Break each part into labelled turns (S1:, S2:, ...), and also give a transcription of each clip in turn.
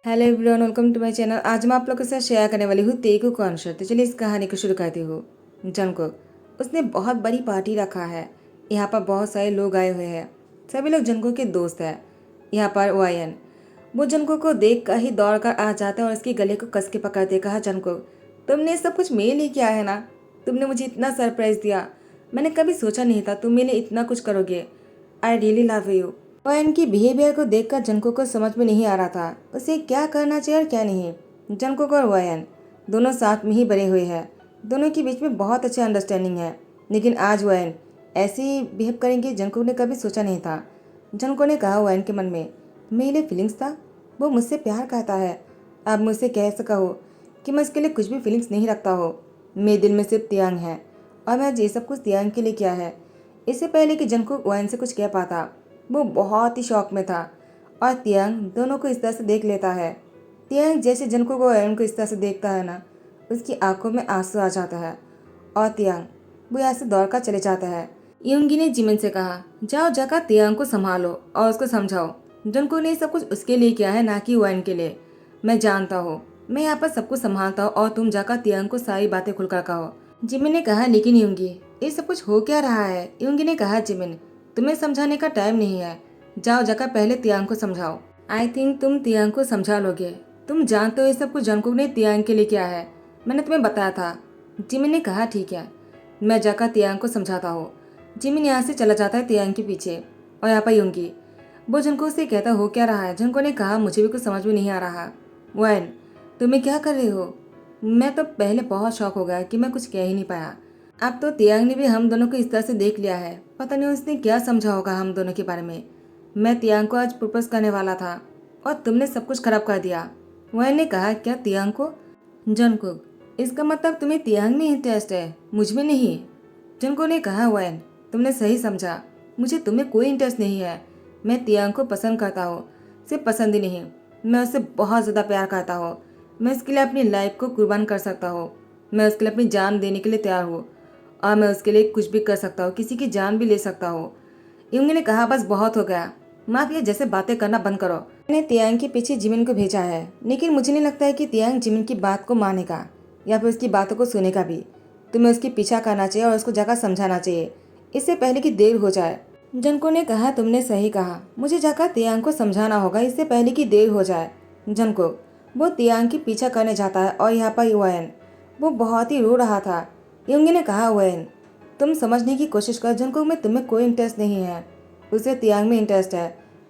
S1: Hello everyone, welcome to my channel. आज मैं आप लोगों के साथ शेयर करने वाली हूँ तेगु कॉन्सर्ट। तो चलिए इस कहानी को शुरू करती हूँ। जंगकुक उसने बहुत बड़ी पार्टी रखा है। यहाँ पर बहुत सारे लोग आए हुए हैं। सभी लोग जंगकुक के दोस्त हैं। यहाँ पर वायन वो जंगकुक को देख कर ही दौड़ कर आ जाता है और उसके गले को कस के पकड़ते। कहा, जंगकुक तुमने सब कुछ मेरे लिए किया है ना। तुमने मुझे इतना सरप्राइज दिया। मैंने कभी सोचा नहीं था तुम मेरे लिए इतना कुछ करोगे। आई रियली लव यू। और इनकी बिहेवियर को देखकर जंको को समझ में नहीं आ रहा था उसे क्या करना चाहिए और क्या नहीं। जंकुक और वयन दोनों साथ में ही बड़े हुए हैं। दोनों के बीच में बहुत अच्छी अंडरस्टैंडिंग है। लेकिन आज वयन ऐसे ही बिहेव करेंगे जंकुक ने कभी सोचा नहीं था। जंको ने कहा वयन के मन में मेरे लिए फीलिंग्स था। वो मुझसे प्यार करता है। अब मुझसे कह सका हो कि मैं उसके लिए कुछ भी फीलिंग्स नहीं रखता हो। मेरे दिल में सिर्फ तियांग है और मैं ये सब कुछ तियांग के लिए किया है। इससे पहले कि जंकुक वयन से कुछ कह पाता वो बहुत ही शौक में था। और तियांग दोनों को इस तरह से देख लेता है। तियांग जैसे जंकुक को एरन को इस तरह से देखता है ना, उसकी आंखों में आंसू आ जाता है और तियांग वो यहाँ से दौड़कर चले जाता है। युंगी ने जिमिन से कहा, जाओ जाकर तियांग को संभालो और उसको समझाओ। जंकुक ने सब कुछ उसके लिए किया है, ना कि वैन के लिए। मैं जानता हूँ, मैं यहाँ पर सब कुछ संभालता हूँ और तुम जाकर तियांग को सारी बातें खुलकर कहो। जिमिन ने कहा, लेकिन युंगी ये सब कुछ हो क्या रहा है। युंगी ने कहा, जिमिन तुम्हें समझाने का टाइम नहीं है। जाओ जाकर पहले तियांग को समझाओ। आई थिंक तुम तियांग को समझा लोगे। तुम जानते हो ये सब कुछ जंकुक ने तियांग के लिए किया है। मैंने तुम्हें बताया था। जिमिन ने कहा, ठीक है, मैं जाकर तियांग को समझाता हूँ। जिमिन यहाँ से चला जाता है तियांग के पीछे। और यहाँ पर युंगी वो जंकुक से कहता, हो क्या रहा है। जंकुक ने कहा, मुझे भी कुछ समझ में नहीं आ रहा। वैन तुम्हें क्या कर रहे हो। मैं तो पहले बहुत शौक हो गया कि मैं कुछ कह ही नहीं पाया। अब तो तियांग ने भी हम दोनों को इस तरह से देख लिया है। पता नहीं उसने क्या समझा होगा हम दोनों के बारे में। मैं तियांग को आज प्रपोज करने वाला था और तुमने सब कुछ खराब कर दिया। वैन ने कहा, क्या तियांग को। जंकुक इसका मतलब तुम्हें तियांग में इंटरेस्ट है, मुझ में नहीं। जंकुक ने कहा, वैन तुमने सही समझा। मुझे तुम्हें कोई इंटरेस्ट नहीं है। मैं तियांग को पसंद करता हूँ। सिर्फ पसंद ही नहीं, मैं उससे बहुत ज़्यादा प्यार करता हूँ। मैं उसके लिए अपनी लाइफ को कुर्बान कर सकता हूँ। मैं उसके लिए अपनी जान देने के लिए तैयार हूँ और मैं उसके लिए कुछ भी कर सकता हूँ, किसी की जान भी ले सकता हूँ। युंगी ने कहा, बस बहुत हो गया। माफिया जैसे बातें करना बंद करो। मैंने तियांग के पीछे जिमिन को भेजा है, लेकिन मुझे नहीं लगता है कि तियांग जिमिन की बात को मानेगा या फिर उसकी बातों को सुनेगा भी। तुम्हें उसके पीछा करना चाहिए और उसको जाकर समझाना चाहिए, इससे पहले कि देर हो जाए। जनको ने कहा, तुमने सही कहा, मुझे जाकर तियांग को समझाना होगा इससे पहले कि देर हो जाए। जनको वो तियांग की पीछा करने जाता है और यहाँ पर वैन वो बहुत ही रो रहा था। युंगी ने कहा, वैन तुम समझने की कोशिश कर। जंकुक में तुम्हें कोई इंटरेस्ट नहीं है, उसे तियांग में इंटरेस्ट है।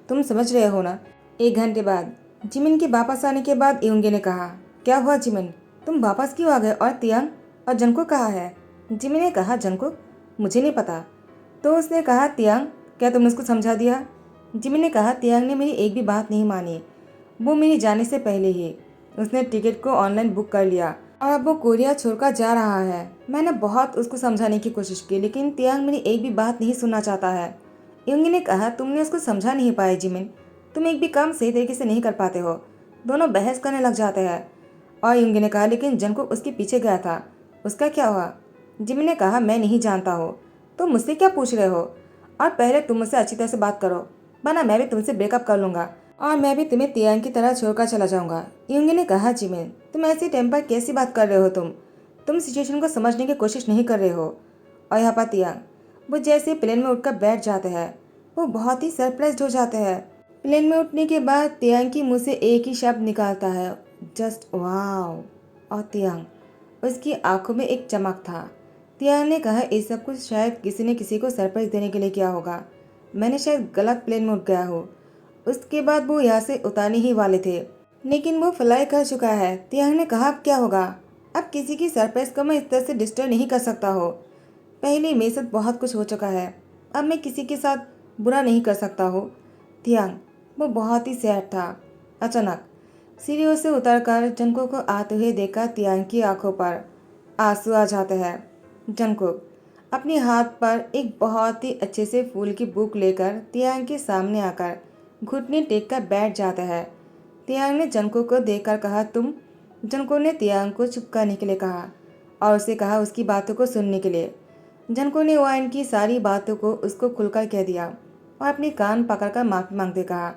S1: तुम समझ रहे हो ना। 1 घंटे बाद जिमिन के वापस आने के बाद युंगी ने कहा, क्या हुआ जिमिन, तुम वापस क्यों आ गए और तियांग और जंकुक कहाँ है। जिमिन ने कहा, जंकुक मुझे नहीं पता। तो उसने कहा, तियांग क्या तुमने उसको समझा दिया। जिमिन ने कहा, तियांग ने मेरी एक भी बात नहीं मानी। वो मेरे जाने से पहले ही उसने टिकट को ऑनलाइन बुक कर लिया और अब वो कोरिया छोड़कर जा रहा है। मैंने बहुत उसको समझाने की कोशिश की, लेकिन तियांग मेरी एक भी बात नहीं सुनना चाहता है। युंगी ने कहा, तुमने उसको समझा नहीं पाए जिमिन। तुम एक भी काम सही तरीके से नहीं कर पाते हो। दोनों बहस करने लग जाते हैं। और युंगी ने कहा, लेकिन जंकुक उसके पीछे गया था, उसका क्या हुआ। जिमिन ने कहा, मैं नहीं जानता हो तो मुझसे क्या पूछ रहे हो। और पहले तुम मुझसे अच्छी तरह से बात करो, वरना मैं भी तुमसे ब्रेकअप कर लूंगा और मैं भी तुम्हें तियांग की तरह छोड़कर चला जाऊंगा। युंगी ने कहा, जिमिन तुम ऐसी टेम्पर कैसी बात कर रहे हो। तुम सिचुएशन को समझने की कोशिश नहीं कर रहे हो। और यहाँ पर तियांग वो जैसे प्लेन में उठकर बैठ जाते हैं, वो बहुत ही सरप्राइज हो जाते हैं। प्लेन में उठने के बाद तियांग की मुंह से एक ही शब्द निकालता है, जस्ट वाव। और तियांग उसकी आंखों में एक चमक था। तियांग ने कहा, ये सब कुछ शायद किसी ने किसी को सरप्राइज देने के लिए किया होगा। मैंने शायद गलत प्लेन में उठ गया हूँ। उसके बाद वो यहाँ से उतारने ही वाले थे, लेकिन वो फ्लाई कर चुका है। तियांग ने कहा, अब क्या होगा। अब किसी की सरप्राइज को मैं इस तरह से डिस्टर्ब नहीं कर सकता हो। पहले मेरे साथ बहुत कुछ हो चुका है, अब मैं किसी के साथ बुरा नहीं कर सकता हो। तियांग वो बहुत ही सैड था। अचानक सीढ़ियों से उतरकर जंकुक को आते हुए देखा। तियांग की आंखों पर आंसू आ जाते हैं। जंकुक अपने हाथ पर एक बहुत ही अच्छे से फूल की बुक लेकर तियांग के सामने आकर घुटने टेक कर बैठ जाता है। तियांग ने जंकुक को देखकर कहा, तुम। जंकुक ने तियांग को चुप करने के लिए कहा और उसे कहा उसकी बातों को सुनने के लिए। जंकुक ने वाइन की सारी बातों को उसको खुलकर कह दिया और अपने कान पकड़कर माफी मांगते कहा,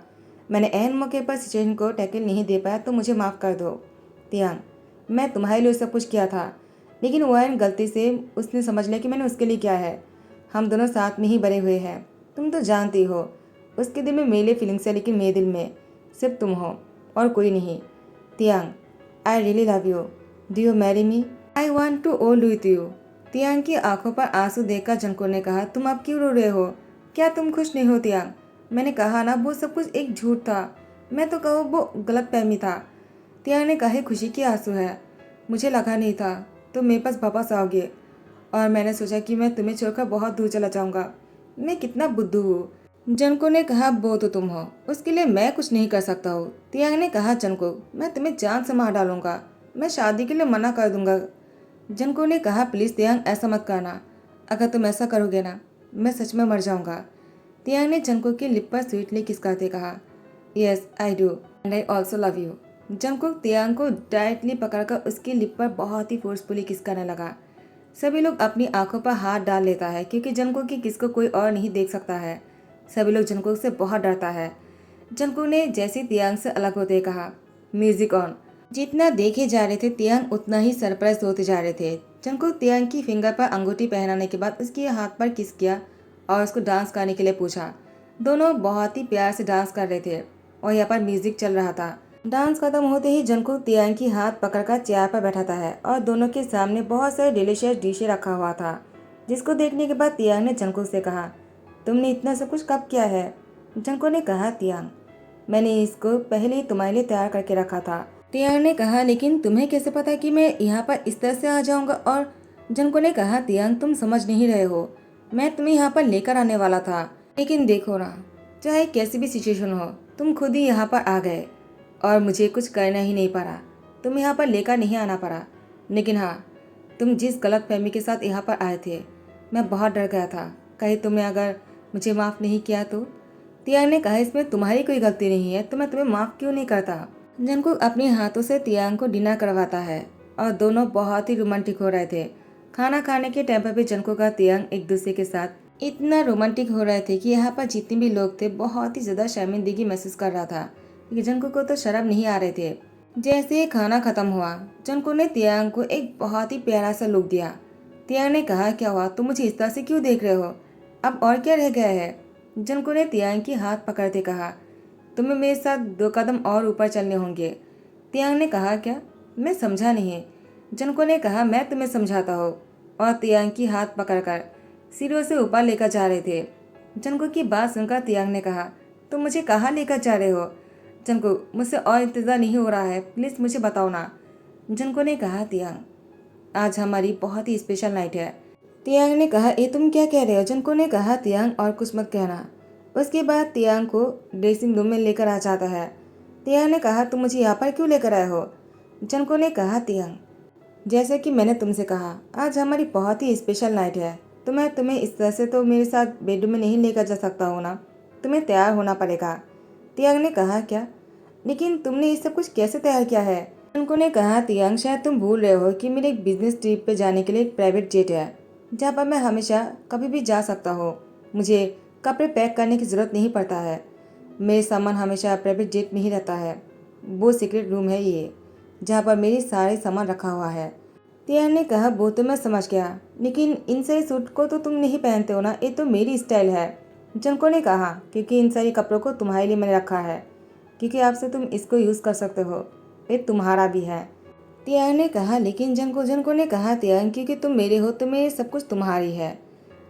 S1: मैंने ऐन मौके पर सिचुएशन को टैकल नहीं दे पाया तो मुझे माफ़ कर दो। तियांग, मैं तुम्हारे लिए सब कुछ किया था, लेकिन वैन गलती से उसने समझ लिया कि मैंने उसके लिए क्या है। हम दोनों साथ में ही बड़े हुए हैं, तुम तो जानती हो। उसके दिल में मेरे लिए फीलिंग्स है, लेकिन मेरे दिल में सिर्फ तुम हो और कोई नहीं। Tiang, I really love you, do you marry me, I want to old with you. Tiang की आंखों पर आंसू देखकर जंको ने कहा, तुम अब क्यों रो रहे हो? क्या तुम खुश नहीं हो तियांग? मैंने कहा ना, वो सब कुछ एक झूठ था। मैं तो कहूँ वो गलत फहमी था। तियांग ने कहा, खुशी की आंसू है। मुझे लगा नहीं था तुम मेरे पास वापस आओगे, और मैंने सोचा कि मैं तुम्हें छोड़कर बहुत दूर चला जाऊंगा। मैं कितना बुद्धू हूँ। जनको ने कहा, वो तो तुम हो, उसके लिए मैं कुछ नहीं कर सकता हूँ। तियांग ने कहा, जनको, मैं तुम्हें जान से मार डालूंगा, मैं शादी के लिए मना कर दूंगा। जनको ने कहा, प्लीज़ तियांग, ऐसा मत करना। अगर तुम ऐसा करोगे ना, मैं सच में मर जाऊंगा। तियांग ने जंको की लिप पर स्वीटली किस करते कहा, yes I do and I also love you. Junko Tiang को टाइटली पकड़कर उसकी लिप पर बहुत ही फोर्सफुली किस करने लगा। सभी लोग अपनी आंखों पर हाथ डाल लेता है, क्योंकि जंको की किस को कोई और नहीं देख सकता है। सभी लोग जंको से बहुत डरता है। जंको ने जैसे तियांग से अलग होते कहा, म्यूजिक ऑन। जितना देखे जा रहे थे तियांग उतना ही सरप्राइज होते जा रहे थे। जंको तियांग की फिंगर पर अंगूठी पहनाने के बाद उसके हाथ पर किस किया और उसको डांस करने के लिए पूछा। दोनों बहुत ही प्यार से डांस कर रहे थे और यहाँ पर म्यूजिक चल रहा था। डांस खत्म होते ही जंको तियांग की हाथ पकड़कर चेयर पर बैठाता है और दोनों के सामने बहुत सारे डिलीशियस डिशे रखा हुआ था, जिसको देखने के बाद तियांग ने जंको से कहा, तुमने इतना सब कुछ कब किया है? जंको ने कहा, तियांग, मैंने इसको पहले ही तुम्हारे लिए तैयार करके रखा था। तियांग ने कहा, लेकिन तुम्हें कैसे पता कि मैं यहाँ पर इस तरह से आ जाऊंगा? और जंको ने कहा, तियांग, तुम समझ नहीं रहे हो, मैं तुम्हें यहाँ पर लेकर आने वाला था, लेकिन देखो ना, चाहे कैसी भी सिचुएशन हो, तुम खुद ही यहाँ पर आ गए और मुझे कुछ करना ही नहीं पड़ा। तुम यहाँ पर लेकर नहीं आना पड़ा। लेकिन हाँ, तुम जिस गलत फहमी के साथ यहाँ पर आए थे, मैं बहुत डर गया था कहीं तुमने अगर मुझे माफ़ नहीं किया तो। तियांग ने कहा, इसमें तुम्हारी कोई गलती नहीं है, तो मैं तुम्हें माफ़ क्यों नहीं करता। जंको अपने हाथों से तियांग को डिनर करवाता है और दोनों बहुत ही रोमांटिक हो रहे थे। खाना खाने के टाइम पर भी जंको का तियांग एक दूसरे के साथ इतना रोमांटिक हो रहे थे कि यहाँ पर जितने भी लोग थे बहुत ही ज़्यादा शर्मिंदगी महसूस कर रहा था। जंको को तो शर्म नहीं आ रहे थे। जैसे ही खाना खत्म हुआ, जंको ने तियांग को एक बहुत ही प्यारा सा लुक दिया। तियांग ने कहा, क्या हुआ, तुम मुझे इस तरह से क्यों देख रहे हो? अब और क्या रह गया है? जंको ने तियांग की हाथ पकड़ते कहा, तुम्हें मेरे साथ 2 कदम और ऊपर चलने होंगे। तियांग ने कहा, क्या? मैं समझा नहीं। जंको ने कहा, मैं तुम्हें समझाता हूँ, और तियांग की हाथ पकड़कर सीढ़ियों से ऊपर लेकर जा रहे थे। जंको की बात सुनकर तियांग ने कहा, तुम मुझे कहाँ लेकर जा रहे हो? जंको, मुझसे और इंतज़ार नहीं हो रहा है, प्लीज़ मुझे बताओ ना। जंको ने कहा, तियांग, आज हमारी बहुत ही स्पेशल नाइट है। तियांग ने कहा, ये तुम क्या कह रहे हो? जंको ने कहा, तियांग, और कुछ मत कहना। उसके बाद तियांग को ड्रेसिंग रूम में लेकर आ जाता है। तियांग ने कहा, तुम मुझे यहाँ पर क्यों लेकर आए हो? जंको ने कहा, तियांग, जैसे कि मैंने तुमसे कहा, आज हमारी बहुत ही स्पेशल नाइट है, तो मैं तुम्हें इस तरह से तो मेरे साथ बेडरूम में नहीं लेकर जा सकता हूँ ना, तुम्हें तैयार होना पड़ेगा। तियांग ने कहा, क्या? लेकिन तुमने ये सब कुछ कैसे तैयार किया है? जंको ने कहा, तियांग, शायद तुम भूल रहे हो कि मेरे एक बिजनेस ट्रिप पे जाने के लिए एक प्राइवेट जेट है, जहाँ पर मैं हमेशा कभी भी जा सकता हूँ। मुझे कपड़े पैक करने की ज़रूरत नहीं पड़ता है। मेरे सामान हमेशा प्राइवेट जेट में ही रहता है। वो सीक्रेट रूम है ये, जहाँ पर मेरी सारे सामान रखा हुआ है। तियांग ने कहा, वो तो मैं समझ गया, लेकिन इन सारे सूट को तो तुम नहीं पहनते हो ना, ये तो मेरी स्टाइल है। जंको ने कहा, क्योंकि इन सारे कपड़ों को तुम्हारे लिए मैंने रखा है, क्योंकि आपसे तुम इसको यूज़ कर सकते हो, ये तुम्हारा भी है। तियांग ने कहा, लेकिन जंको ने कहा, तियांग, क्योंकि तुम मेरे हो तो मेरे सब कुछ तुम्हारी है।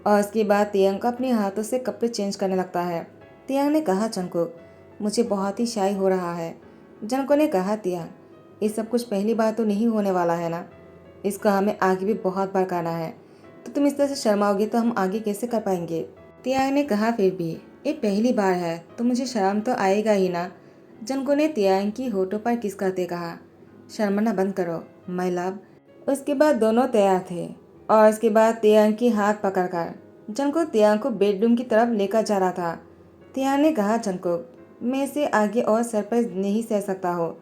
S1: और उसके बाद तियांग अपने हाथों से कपड़े चेंज करने लगता है। तियांग ने कहा, जंको, मुझे बहुत ही शाई हो रहा है। जंको ने कहा, तियांग, ये सब कुछ पहली बार तो नहीं होने वाला है ना, इसका हमें आगे भी बहुत बार करना है, तो तुम इस तरह से शर्माओगे तो हम आगे कैसे कर पाएंगे? तियांग ने कहा, फिर भी ये पहली बार है तो मुझे शर्म तो आएगा ही ना। जंको ने तियांग की होठों पर किस करते कहा, शर्माना बंद करो माय लव। उसके बाद दोनों तैयार थे और उसके बाद तियांग की हाथ पकड़कर जंको तियांग को बेडरूम की तरफ लेकर जा रहा था। तियांग ने कहा, जंको, मैं इसे आगे और सरप्राइज नहीं सह सकता हो,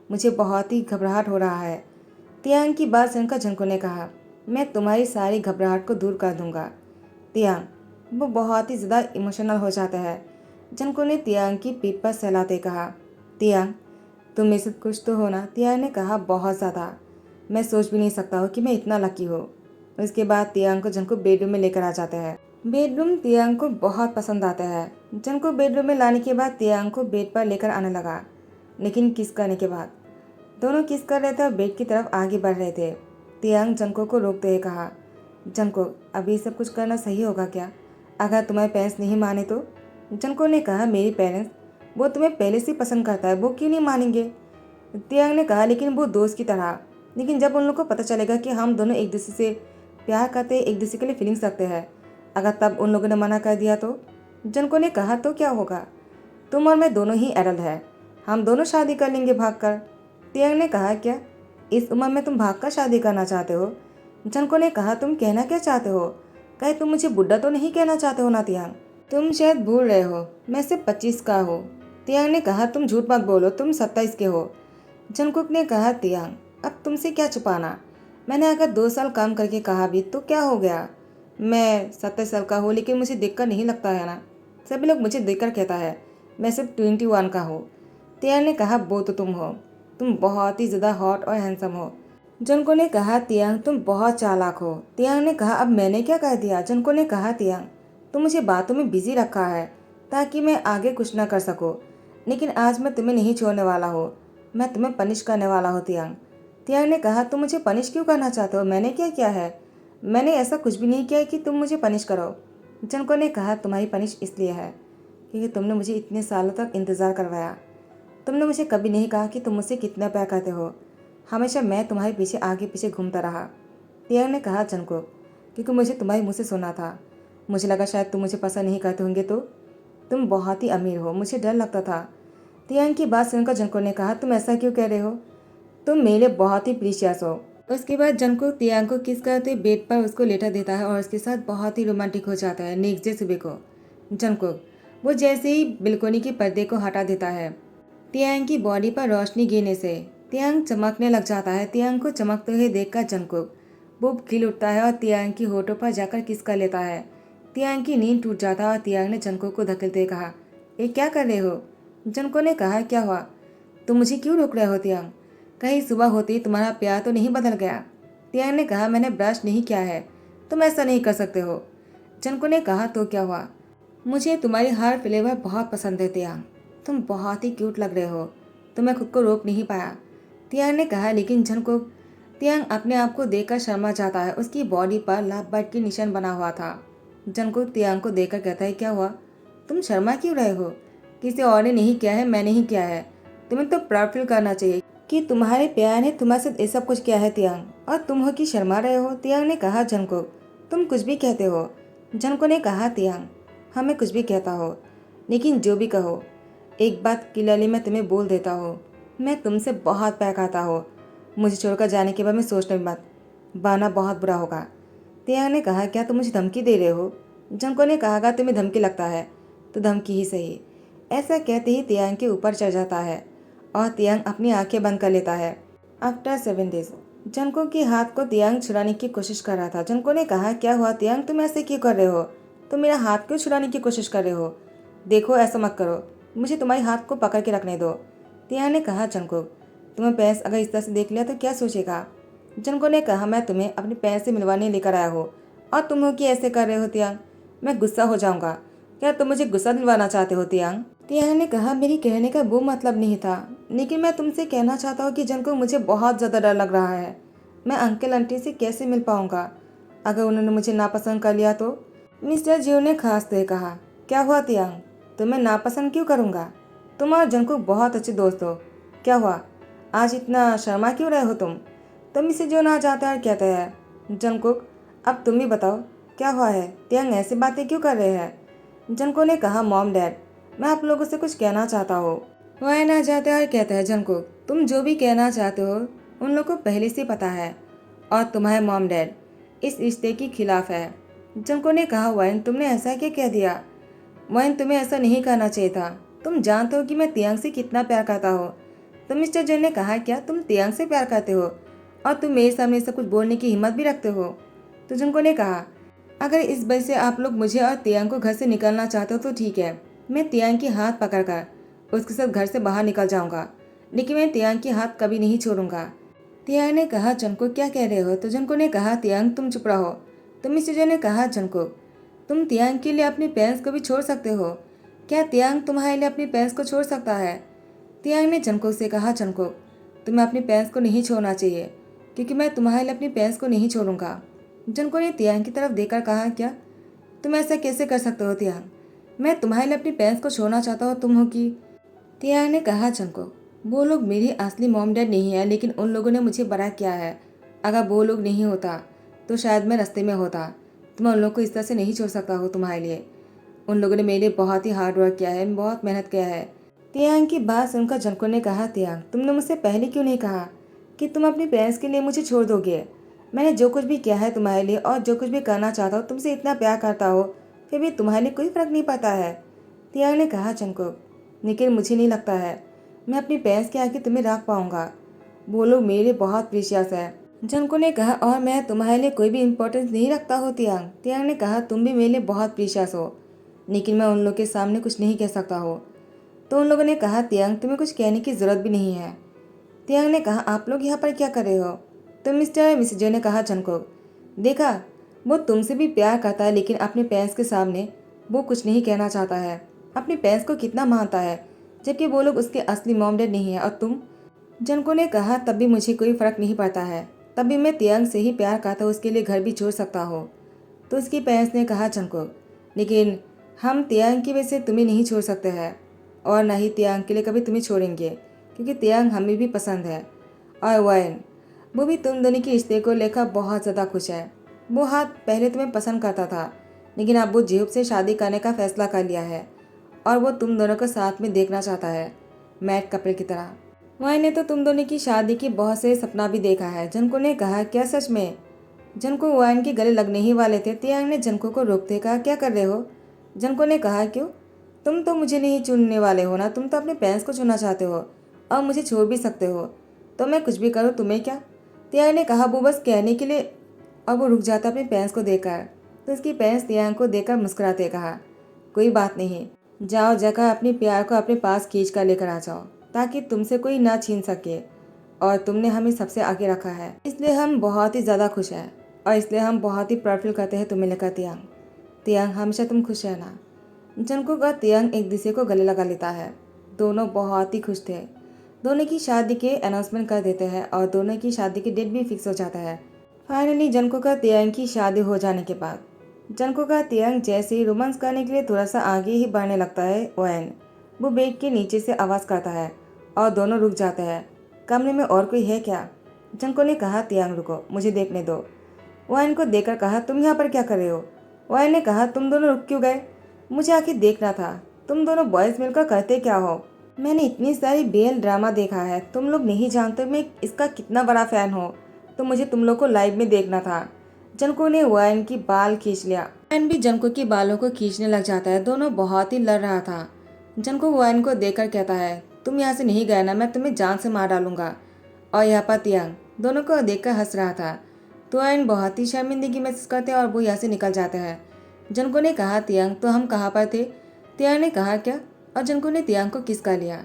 S1: मुझे बहुत ही घबराहट हो रहा है। तियांग की बात सुनकर जंको ने कहा, मैं तुम्हारी सारी घबराहट को दूर कर दूंगा। तियांग, वो बहुत ही ज़्यादा इमोशनल हो जाता है जनको ने तियांग की पीठ पर सहलाते कहा, तियांग तुम में से कुछ तो हो ना। तियांग ने कहा, बहुत ज़्यादा। मैं सोच भी नहीं सकता हूँ कि मैं इतना लकी हो। उसके बाद तियांग को जनको बेडरूम में लेकर आ जाते हैं। बेडरूम तियांग को बहुत पसंद आता है। जनको बेडरूम में लाने के बाद तियांग को बेड पर लेकर आने लगा, लेकिन किस करने के बाद दोनों किस कर रहे थे और बेड की तरफ आगे बढ़ रहे थे। तियांग जनको को रोकते हुए कहा, जनको अभी सब कुछ करना सही होगा क्या? अगर तुम्हारे पेरेंट्स नहीं माने तो? जनको ने कहा, मेरी पेरेंट्स, वो तुम्हें पहले से पसंद करता है, वो क्यों नहीं मानेंगे? तियांग ने कहा, लेकिन वो दोस्त की तरह। लेकिन जब उन लोगों को पता चलेगा कि हम दोनों एक दूसरे से प्यार करते हैं, एक दूसरे के लिए फीलिंग्स रखते हैं, अगर तब उन लोगों ने मना कर दिया तो? जनको ने कहा, तो क्या होगा? तुम और मैं दोनों ही एडल्ट है, हम दोनों शादी कर लेंगे भागकर। तियांग ने कहा, क्या इस उम्र में तुम भागकर शादी करना चाहते हो? जनको ने कहा, तुम कहना क्या चाहते हो? कहे तुम मुझे बुढ़ा तो नहीं कहना चाहते हो ना तियांग? तुम शायद भूल रहे हो, मैं सिर्फ 25 का हूँ। तियांग ने कहा, तुम झूठ मत बोलो, तुम 27 के हो। जंगकुक ने कहा, तियांग अब तुमसे क्या छुपाना? मैंने अगर 2 साल काम करके कहा भी तो क्या हो गया? मैं 27 साल का हूँ, लेकिन मुझे देखकर नहीं लगता है ना। सभी लोग मुझे देखकर कहता है मैं सिर्फ 21 का हूँ। तियांग ने कहा, वो तो तुम हो, तुम बहुत ही ज़्यादा हॉट और हैंडसम हो। जनको ने कहा, तियांग तुम बहुत चालाक हो। तियांग ने कहा, अब मैंने क्या कह दिया? जनको ने कहा, तियांग तुम मुझे बातों में बिजी रखा है ताकि मैं आगे कुछ ना कर सकूं, लेकिन आज मैं तुम्हें नहीं छोड़ने वाला हूँ, मैं तुम्हें पनिश करने वाला हूँ। तियांग तियांग ने कहा, तुम मुझे पनिश क्यों करना चाहते हो? मैंने क्या किया है? मैंने ऐसा कुछ भी नहीं किया है कि तुम मुझे पनिश करो। जनको ने कहा, तुम्हारी पनिश इसलिए है क्योंकि तुमने मुझे इतने सालों तक इंतज़ार करवाया। तुमने मुझे कभी नहीं कहा कि तुम मुझसे कितना प्यार करते हो। हमेशा मैं तुम्हारे पीछे आगे पीछे घूमता रहा। तियांग ने कहा, जनको क्योंकि मुझे तुम्हारे मुँह से सुना था, मुझे लगा शायद तुम मुझे पसंद नहीं करते होंगे, तो तुम बहुत ही अमीर हो, मुझे डर लगता था। तियांग की बात सुनकर जनको ने कहा, तुम ऐसा क्यों कह रहे हो? तुम मेरे लिए बहुत ही प्रीशियस हो। उसके बाद जनको तियांग को किस करते बेड पर उसको लेटा देता है और उसके साथ बहुत ही रोमांटिक हो जाता है। नेक्स्ट डे सुबह को जनको वो जैसे ही बिल्कोनी के पर्दे को हटा देता है, तियांग की बॉडी पर रोशनी गिरने से तियांग चमकने लग जाता है। तियांग को चमकते हुए देखकर जंगकुक वो खिल उठता है और तियांग की होठों पर जाकर किस कर लेता है। तियांग की नींद टूट जाता है और तियांग ने जंगकुक को धकेलते हुए कहा, ये क्या कर रहे हो? जंगकुक ने कहा, क्या हुआ? तुम मुझे क्यों रोक रहे हो तियांग? कहीं सुबह होती तुम्हारा प्यार तो नहीं बदल गया? तियांग ने कहा, मैंने ब्रश नहीं किया है, तुम ऐसा नहीं कर सकते हो। जंगकुक ने कहा, तो क्या हुआ? मुझे तुम्हारी हर फ्लेवर बहुत पसंद है तियांग, तुम बहुत ही क्यूट लग रहे हो। तो मैं खुद को रोक नहीं पाया। तियांग ने कहा, लेकिन जंगकुक तियांग अपने आप को देखकर शर्मा जाता है। उसकी बॉडी पर लव बर्ड की निशान बना हुआ था। जंगकुक तियांग को देखकर कहता है, क्या हुआ? तुम शर्मा क्यों रहे हो? किसी और ने नहीं किया है, मैंने ही किया है। तुम्हें तो प्राउड फील करना चाहिए कि तुम्हारे प्यार ने तुम्हारे साथ ये सब कुछ किया है तियांग, और तुम हो कि शर्मा रहे हो। तियांग ने कहा, जंगकुक तुम कुछ भी कहते हो। जंगकुक ने कहा, तियांग हाँ मैं कुछ भी कहता हो, लेकिन जो भी कहो एक बात क्लियरली मैं तुम्हें बोल देता हूँ, मैं तुमसे बहुत प्यार करता हूँ। मुझे छोड़कर जाने के बाद मैं सोचने मत, बहाना बहुत बुरा होगा। तियांग ने कहा, क्या तुम मुझे धमकी दे रहे हो? जंको ने कहा, अगर तुम्हें धमकी लगता है तो धमकी ही सही। ऐसा कहते ही तियांग के ऊपर चढ़ जाता है और तियांग अपनी आंखें बंद कर लेता है। आफ्टर 7 डेज जंको के हाथ को तियांग छुड़ाने की कोशिश कर रहा था। जंको ने कहा, क्या हुआ तियांग, तुम ऐसे क्यों कर रहे हो? तुम मेरा हाथ क्यों छुड़ाने की कोशिश कर रहे हो? देखो ऐसा मत करो, मुझे तुम्हारे हाथ को पकड़ के रखने दो। तियांग ने कहा, जंको तुम्हें पैस अगर इस तरह से देख लिया तो क्या सोचेगा? जंको ने कहा, मैं तुम्हें अपने पैर से मिलवाने लेकर आया हूँ और तुम हो कि ऐसे कर रहे हो तियांग, मैं गुस्सा हो जाऊंगा। क्या तुम मुझे गुस्सा दिलवाना चाहते हो तियांग? तियांग ने कहा, मेरी कहने का वो मतलब नहीं था, लेकिन मैं तुमसे कहना चाहता हूँ कि जंको मुझे बहुत ज़्यादा डर लग रहा है। मैं अंकल आंटी से कैसे मिल पाऊंगा अगर उन्होंने मुझे नापसंद कर लिया तो? मिस्टर जियो ने खांसते हुए कहा, क्या हुआ तियांग, तुम्हें नापसंद क्यों करूँगा? तुम और जंकुक बहुत अच्छे दोस्त हो, क्या हुआ आज इतना शर्मा क्यों रहे हो तुम इसे जो ना चाहता है कहते हैं। जंकुक अब तुम ही बताओ क्या हुआ है, तियांग ऐसी बातें क्यों कर रहे हैं? जंकुक ने कहा, मॉम डैड मैं आप लोगों से कुछ कहना चाहता हूँ। वह ना चाहते और कहते हैं, जंकुक तुम जो भी कहना चाहते हो उन लोग को पहले से पता है और तुम्हारे मॉम डैड इस रिश्ते के खिलाफ है। जंकुक ने कहा, वाइन तुमने ऐसा क्या कह दिया? वाइन तुम्हें ऐसा नहीं करना चाहिए था, तुम जानते हो कि मैं तियांग से कितना प्यार करता हूँ। तो मिस्टर जन ने कहा, क्या तुम तियांग से प्यार करते हो और तुम मेरे सामने सब कुछ बोलने की हिम्मत भी रखते हो? तो जंको ने कहा, अगर इस वजह से आप लोग मुझे और तियांग को घर से निकालना चाहते हो तो ठीक है, मैं तियांग की हाथ पकड़कर उसके साथ घर से बाहर निकल जाऊंगा, लेकिन मैं तियांग की हाथ कभी नहीं छोड़ूंगा। तियांग ने कहा, जंगकुक क्या कह रहे हो? तो जंगकुक ने कहा, तियांग तुम चुप रहो। तो मिस ने कहा, जंगकुक तुम तियांग के लिए अपनी पेरेंट्स को भी छोड़ सकते हो। क्या तियांग तुम्हारे लिए अपनी पेरेंट्स को छोड़ सकता है? तियांग ने जंगकुक से कहा, जंगकुक तुम्हें अपनी पेरेंट्स को नहीं छोड़ना चाहिए, क्योंकि मैं तुम्हारे लिए अपनी पेरेंट्स को नहीं छोड़ूंगा। जंगकुक ने तियांग की तरफ देखकर कहा, क्या तुम ऐसा कैसे कर सकते हो तियांग? मैं तुम्हारे लिए अपनी पेरेंट्स को छोड़ना चाहता हूँ, तुम हो कि? तियांग ने कहा, जंगकुक वो लोग मेरी असली मॉम डैड नहीं है, लेकिन उन लोगों ने मुझे बड़ा किया है। अगर वो लोग नहीं होता तो शायद मैं रास्ते में होता। तो मैं उन लोगों को इस तरह से नहीं छोड़ सकता हूँ तुम्हारे लिए। उन लोगों ने मेरे लिए बहुत ही हार्ड वर्क किया है, बहुत मेहनत किया है। तियांग की बात सुनकर जंगकुक ने कहा, तियांग तुमने मुझसे पहले क्यों नहीं कहा कि तुम अपने पेरेंट्स के लिए मुझे छोड़ दोगे? मैंने जो कुछ भी किया है तुम्हारे लिए और जो कुछ भी करना चाहता हूँ, तुमसे इतना प्यार करता हो, फिर भी तुम्हारे लिए कोई फर्क नहीं पड़ता है। तियांग ने कहा, जंगकुक लेकिन मुझे नहीं लगता है मैं अपनी पेरेंट्स के आगे तुम्हें रख पाऊंगा। वो लोग मेरे लिए बहुत प्रीशियस है। जंगकुक ने कहा, और मैं तुम्हारे लिए कोई भी इम्पोर्टेंस नहीं रखता हो तियांग? तियांग ने कहा, तुम भी मेरे लिए बहुत प्रीशियस हो, लेकिन मैं उन लोगों के सामने कुछ नहीं कह सकता हो। तो उन लोगों ने कहा, तियांग तुम्हें कुछ कहने की ज़रूरत भी नहीं है। तियांग ने कहा, आप लोग यहाँ पर क्या कर रहे हो? तो मिस्टर मिसजो ने कहा, जंगकुक देखा वो तुमसे भी प्यार करता है, लेकिन अपने पेरेंट्स के सामने वो कुछ नहीं कहना चाहता है। अपने पेरेंट्स को कितना मानता है, जबकि वो लोग उसके असली मॉम डैड नहीं है। और तुम? जंगकुक ने कहा, तब भी मुझे कोई फ़र्क नहीं पड़ता है। तब भी मैं तियांग से ही प्यार करता हूँ, उसके लिए घर भी छोड़ सकता हो। तो उसके पेरेंट्स ने कहा, जंगकुक लेकिन हम तियांग की वजह से तुम्हें नहीं छोड़ सकते हैं, और ना ही तियांग के लिए कभी तुम्हें छोड़ेंगे, क्योंकि तियांग हमें भी पसंद है। और वाइन वो भी तुम दोनों के रिश्ते को लेकर बहुत ज़्यादा खुश है। वो हाथ पहले तुम्हें पसंद करता था, लेकिन अब वो जेहूब से शादी करने का फैसला कर लिया है, और वो तुम दोनों को साथ में देखना चाहता है, मैट कपल की तरह। वाइन ने तो तुम दोनों की शादी की बहुत से सपना भी देखा है। जंगकुक ने कहा, क्या सच में? जंगकुक वाइन के गले लगने ही वाले थे। तियांग ने जंगकुक को रोकते कहा, क्या कर रहे हो? जंगकुक ने कहा, क्यों? तुम तो मुझे नहीं चुनने वाले हो ना, तुम तो अपने पेरेंट्स को चुनना चाहते हो, और मुझे छोड़ भी सकते हो। तो मैं कुछ भी करूँ तुम्हें क्या? तियांग ने कहा, वो बस कहने के लिए। और वो रुक जाता अपने पेरेंट्स को देखकर। तो उसकी पेरेंट्स तियांग को देखकर मुस्कुराते कहा, कोई बात नहीं, जाओ जाकर अपने प्यार को अपने पास खींच कर लेकर आ जाओ, ताकि तुमसे कोई ना छीन सके। और तुमने हमें सबसे आगे रखा है, इसलिए हम बहुत ही ज़्यादा खुश हैं, और इसलिए हम बहुत ही प्राउड फील करते हैं तुम्हें लेकर तियांग। तियांग हमेशा तुम खुश रहना। जंगकुक और तियांग एक दूसरे को गले लगा लेता है। दोनों बहुत ही खुश थे। दोनों की शादी के अनाउंसमेंट कर देते हैं, और दोनों की शादी की डेट भी फिक्स हो जाता है। फाइनली जंगकुक और तियांग की शादी हो जाने के बाद जंगकुक और तियांग जैसे ही रोमांस करने के लिए थोड़ा सा आगे ही बढ़ने लगता है, वैन वो बेड के नीचे से आवाज़ करता है, और दोनों रुक जाते हैं। कमरे में और कोई है क्या? जंगकुक ने कहा, तियांग रुको, मुझे देखने दो। वैन को देखकर कहा, तुम यहाँ पर क्या कर रहे हो? वैन ने कहा, तुम दोनों रुक क्यों गए? मुझे आखिर देखना था, तुम दोनों बॉयज़ मिलकर करते क्या हो? मैंने इतनी सारी बेल ड्रामा देखा है, तुम लोग नहीं जानते मैं इसका कितना बड़ा फ़ैन हूँ, तो मुझे तुम लोग को लाइव में देखना था। जंगकुक ने वैन की बाल खींच लिया। वैन भी जंगकुक की बालों को खींचने लग जाता है। दोनों बहुत ही लड़ रहा था। जंगकुक वैन को देखकर कहता है, तुम यहाँ से नहीं गए ना, मैं तुम्हें जान से मार डालूंगा। और यहाँ पर तियांग दोनों को देखकर हंस रहा था। तो वैन बहुत ही शर्मिंदगी महसूस करते हैं, और वो यहाँ से निकल जाते हैं। जंगकुक ने कहा, तियांग तो हम कहाँ पर थे? तियांग ने कहा, क्या? और जंगकुक ने तियांग को किस कर लिया।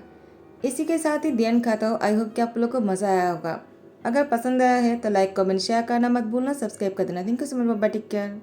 S1: इसी के साथ ही ध्यान खाता हूँ। आई होप कि आप लोग को मज़ा आया होगा। अगर पसंद आया है तो लाइक कमेंट शेयर करना मत भूलना, सब्सक्राइब कर देना। Thank you so much, bye, take care.